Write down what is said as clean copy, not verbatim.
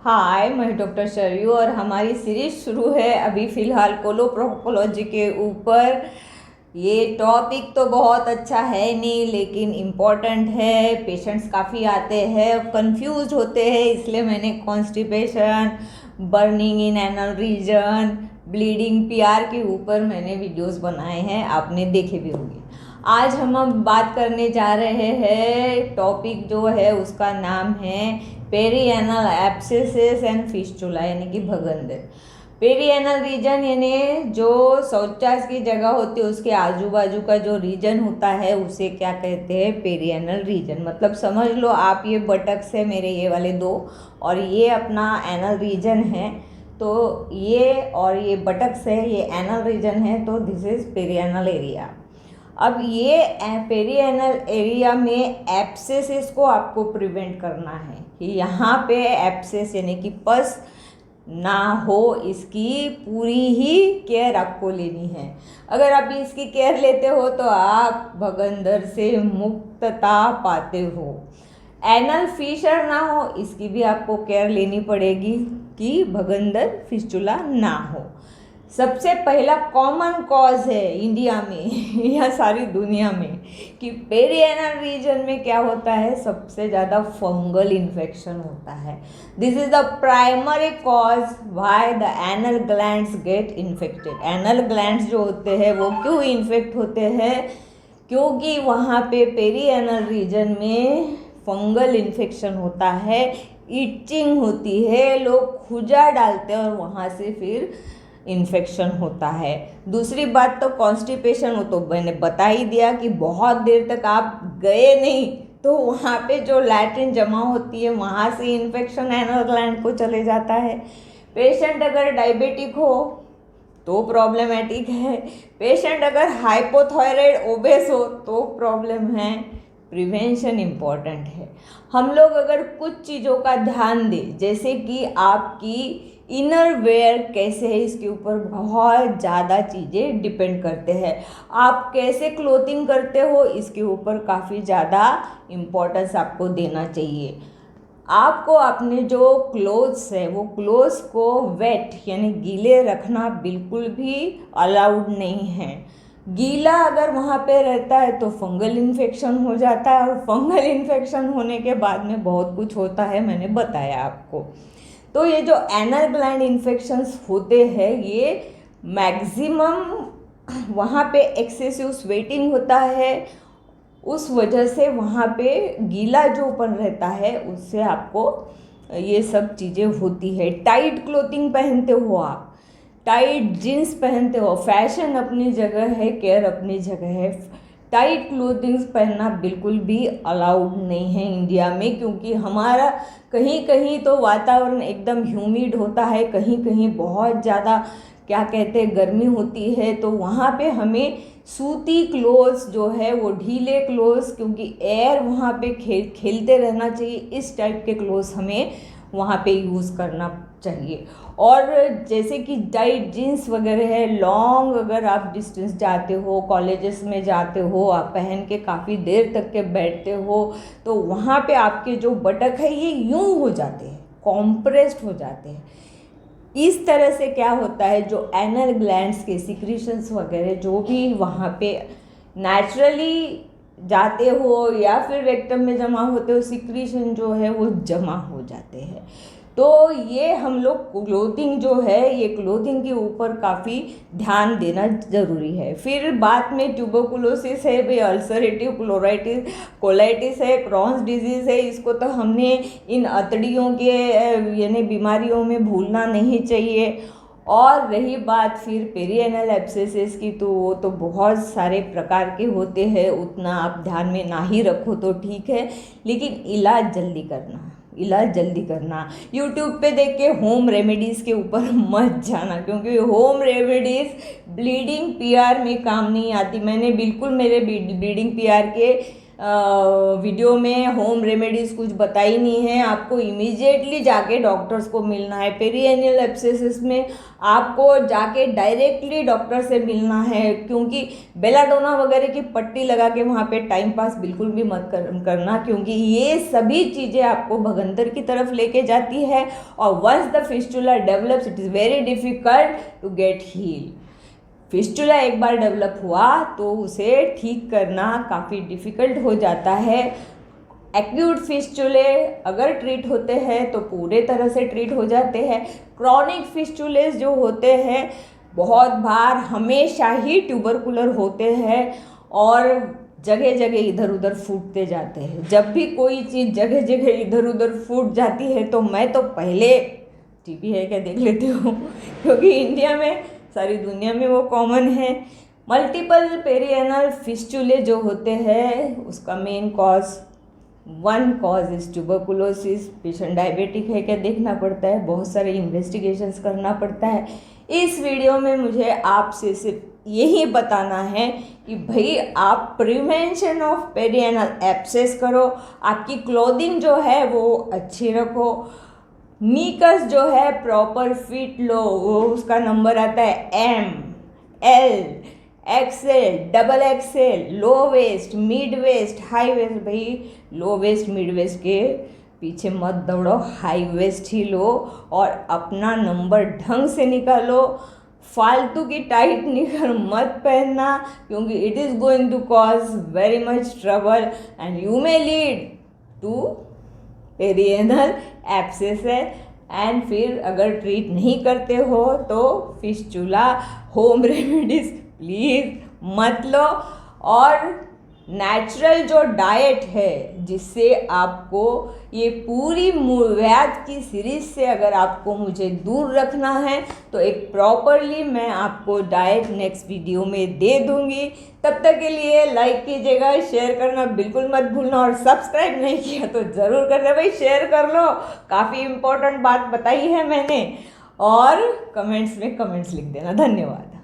हाय, मैं डॉक्टर शरयू और हमारी सीरीज शुरू है अभी फ़िलहाल कोलोप्रोक्टोलॉजी के ऊपर। ये टॉपिक तो बहुत अच्छा है नहीं, लेकिन इम्पॉर्टेंट है। पेशेंट्स काफ़ी आते हैं, कंफ्यूज होते हैं, इसलिए मैंने constipation, burning in anal reason, bleeding PR के ऊपर मैंने वीडियोस बनाए हैं, आपने देखे भी होंगे। आज हम बात करने जा रहे हैं, टॉपिक जो है उसका नाम है पेरीएनल एब्सेसिस एंड फिस्टुला, यानी कि भगंदर। पेरीएनल रीजन यानी जो शौचालय की जगह होती है उसके आजू बाजू का जो रीजन होता है उसे क्या कहते हैं? पेरीएनल रीजन। मतलब समझ लो आप, ये बटक्स है मेरे, ये वाले दो, और ये अपना एनल रीजन है। तो ये और ये बटक्स है, ये एनल रीजन है, तो दिस इज पेरीएनल एरिया। अब ये पेरीएनल एरिया में एब्सेसिस को आपको प्रिवेंट करना है कि यहाँ पे एब्सेस यानी कि पस ना हो, इसकी पूरी ही केयर आपको लेनी है। अगर आप इसकी केयर लेते हो तो आप भगंदर से मुक्तता पाते हो। एनल फिशर ना हो, इसकी भी आपको केयर लेनी पड़ेगी कि भगंदर फिस्टुला ना हो। सबसे पहला कॉमन कॉज है इंडिया में या सारी दुनिया में कि पेरीएनल रीजन में क्या होता है? सबसे ज़्यादा फंगल इन्फेक्शन होता है। This is the primary cause why the anal glands get infected. Anal glands जो होते हैं वो क्यों इन्फेक्ट होते हैं? क्योंकि वहाँ पे पेरीएनल रीजन में फंगल इन्फेक्शन होता है, इचिंग होती है, लोग खुजा डालते हैं और वहाँ से फिर इन्फेक्शन होता है। दूसरी बात तो कॉन्स्टिपेशन, हो तो मैंने बता ही दिया कि बहुत देर तक आप गए नहीं तो वहाँ पे जो लैट्रिन जमा होती है वहाँ से इन्फेक्शन एनल ग्लैंड को चले जाता है। पेशेंट अगर डायबिटिक हो तो प्रॉब्लमेटिक है। पेशेंट अगर हाइपोथायराइड ओबेस हो तो प्रॉब्लम है। प्रिवेंशन इम्पॉर्टेंट है। हम लोग अगर कुछ चीज़ों का ध्यान दें, जैसे कि आपकी इनर वेयर कैसे है, इसके ऊपर बहुत ज़्यादा चीज़ें डिपेंड करते हैं। आप कैसे क्लोथिंग करते हो इसके ऊपर काफ़ी ज़्यादा इम्पोर्टेंस आपको देना चाहिए। आपको अपने जो क्लोथ्स है वो क्लोथ्स को वेट यानी गीले रखना बिल्कुल भी अलाउड नहीं है। गीला अगर वहाँ पे रहता है तो फंगल इन्फेक्शन हो जाता है, और फंगल इन्फेक्शन होने के बाद में बहुत कुछ होता है, मैंने बताया आपको। तो ये जो एनल ग्लैंड इन्फेक्शंस होते हैं ये मैक्सिमम वहाँ पे एक्सेसिव स्वेटिंग होता है, उस वजह से वहाँ पे गीला जोपन रहता है, उससे आपको ये सब चीज़ें होती है। टाइट क्लोथिंग पहनते हो आप, टाइट जीन्स पहनते हो, फैशन अपनी जगह है, केयर अपनी जगह है। टाइट क्लोथिंग्स पहनना बिल्कुल भी अलाउड नहीं है इंडिया में, क्योंकि हमारा कहीं कहीं तो वातावरण एकदम ह्यूमिड होता है, कहीं कहीं बहुत ज़्यादा क्या कहते हैं गर्मी होती है, तो वहाँ पे हमें सूती क्लोथ्स जो है वो ढीले क्लोथ्स, क्योंकि एयर वहाँ पे खेलते रहना चाहिए, इस टाइप के क्लोथ्स हमें वहाँ पे यूज़ करना चाहिए। और जैसे कि टाइट जीन्स वगैरह है, लॉन्ग अगर आप डिस्टेंस जाते हो, कॉलेजेस में जाते हो, आप पहन के काफ़ी देर तक के बैठते हो, तो वहाँ पे आपके जो बटक है ये यूँ हो जाते हैं, कॉम्प्रेस्ड हो जाते हैं। इस तरह से क्या होता है, जो एनल ग्लैंड्स के सिक्रीशंस वगैरह जो भी वहाँ पे नेचुरली जाते हो या फिर रेक्टम में जमा होते हो, सिक्रीशन जो है वो जमा हो जाते हैं। तो ये हम लोग क्लोथिंग जो है, ये क्लोथिंग के ऊपर काफ़ी ध्यान देना ज़रूरी है। फिर बाद में ट्यूबरकुलोसिस है भाई, अल्सरेटिव कोलाइटिस है, क्रॉन्स डिजीज़ है, इसको तो हमने इन अतड़ियों के यानी बीमारियों में भूलना नहीं चाहिए। और रही बात फिर पेरीएनल एब्सेसिस की, तो वो तो बहुत सारे प्रकार के होते हैं, उतना आप ध्यान में ना ही रखो तो ठीक है, लेकिन इलाज जल्दी करना, इलाज जल्दी करना। यूट्यूब पे देख के होम रेमेडीज़ के ऊपर मत जाना, क्योंकि होम रेमेडीज़ ब्लीडिंग पीआर में काम नहीं आती। मैंने बिल्कुल मेरे ब्लीडिंग पीआर के वीडियो में होम रेमेडीज़ कुछ बताई नहीं है। आपको इमीडिएटली जाके डॉक्टर्स को मिलना है। पेरिएनियल एब्सेसिस में आपको जाके डायरेक्टली डॉक्टर से मिलना है, क्योंकि बेलाडोना वगैरह की पट्टी लगा के वहाँ पे टाइम पास बिल्कुल भी मत करना, क्योंकि ये सभी चीज़ें आपको भगंदर की तरफ लेके जाती है। और once the fistula develops it is very difficult to get heal. Fistula एक बार डेवलप हुआ तो उसे ठीक करना काफ़ी डिफ़िकल्ट हो जाता है। एक्यूट फिस्टुले अगर ट्रीट होते हैं तो पूरे तरह से ट्रीट हो जाते हैं। क्रॉनिक फिस्टुलेस जो होते हैं बहुत बार हमेशा ही ट्यूबरकुलर होते हैं और जगह जगह इधर उधर फूटते जाते हैं। जब भी कोई चीज़ जगह जगह इधर उधर फूट जाती है तो मैं तो पहले टीबी है क्या देख लेती हूँ, क्योंकि इंडिया में, सारी दुनिया में वो कॉमन है। मल्टीपल पेरिएनल फिस्टुले जो होते हैं उसका main cause, one cause is tuberculosis. Patient diabetic है क्या देखना पड़ता है, बहुत सारे इन्वेस्टिगेशंस करना पड़ता है। इस वीडियो में मुझे आपसे सिर्फ यही बताना है कि भाई आप प्रिवेंशन ऑफ पेरिएनल एब्सेस करो, आपकी क्लोथिंग जो है वो अच्छी रखो, नीकर्स जो है प्रॉपर फिट लो, वो उसका नंबर आता है M, L, XL, double XL, low waist, mid waist, high waist. भाई लो वेस्ट मिड वेस्ट के पीछे मत दौड़ो, हाई वेस्ट ही लो और अपना नंबर ढंग से निकालो। फालतू की टाइट निकर मत पहनना, क्योंकि it is going to cause very much trouble and you may lead to perianal abscess है। एंड फिर अगर ट्रीट नहीं करते हो तो फिस्टुला होम रेमेडीज प्लीज़ मत लो। और नेचुरल जो डाइट है जिससे आपको ये पूरी व्याध की सीरीज से अगर आपको मुझे दूर रखना है तो एक प्रॉपरली मैं आपको डाइट नेक्स्ट वीडियो में दे दूंगी। तब तक के लिए लाइक कीजिएगा, शेयर करना बिल्कुल मत भूलना और सब्सक्राइब नहीं किया तो ज़रूर कर दे भाई, शेयर कर लो, काफ़ी इम्पोर्टेंट बात बताई है मैंने। और कमेंट्स में कमेंट्स लिख देना। धन्यवाद।